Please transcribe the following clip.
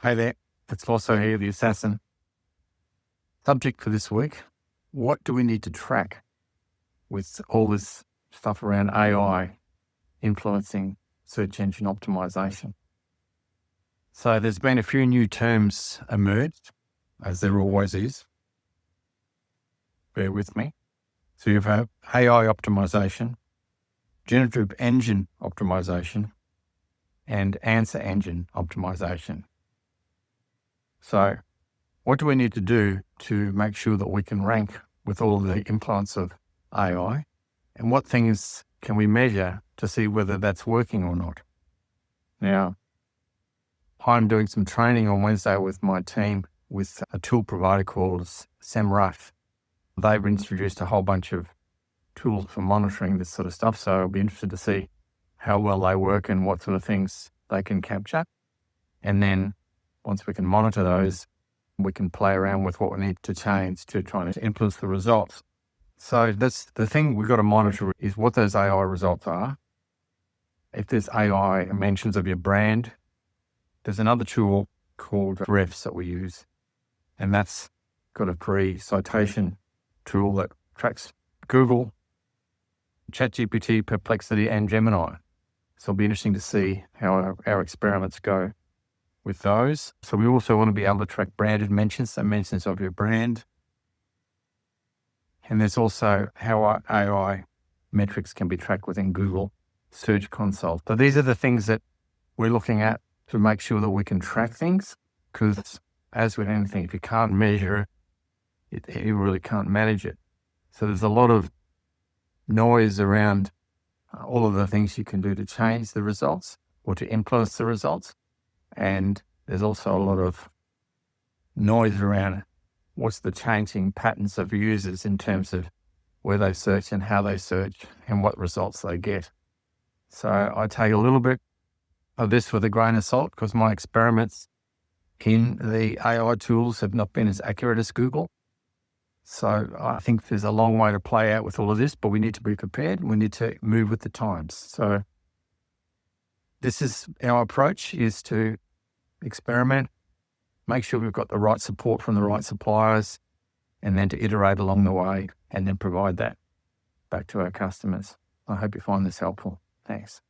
Hey there, it's also here, the assassin. Subject for this week: what do we need to track with all this stuff around AI influencing search engine optimization? So there's been a few new terms emerged, as there always is. Bear with me. So you have AI optimization, Generative Engine Optimisation, and Answer Engine Optimisation. So what do we need to do to make sure that we can rank with all of the influence of AI? And what things can we measure to see whether that's working or not? Now, I'm doing some training on Wednesday with my team with a tool provider called SEMRush. They've introduced a whole bunch of tools for monitoring this sort of stuff. So I'll be interested to see how well they work and what sort of things they can capture. And then once we can monitor those, we can play around with what we need to change to try to influence the results. So that's the thing we've got to monitor, is what those AI results are. If there's AI mentions of your brand, there's another tool called Ahrefs that we use, and that's got a free citation tool that tracks Google, ChatGPT, Perplexity, and Gemini. So it'll be interesting to see how our experiments go with those. So we also want to be able to track branded mentions, so mentions of your brand. And there's also how our AI metrics can be tracked within Google Search Console. So these are the things that we're looking at to make sure that we can track things, because as with anything, if you can't measure it, you really can't manage it. So there's a lot of noise around all of the things you can do to change the results or to influence the results. And there's also a lot of noise around what's the changing patterns of users in terms of where they search and how they search and what results they get. So I take a little bit of this with a grain of salt, because my experiments in the AI tools have not been as accurate as Google. So I think there's a long way to play out with all of this, but we need to be prepared. We need to move with the times. So this is our approach, is to experiment, make sure we've got the right support from the right suppliers, and then to iterate along the way and then provide that back to our customers. I hope you find this helpful. Thanks.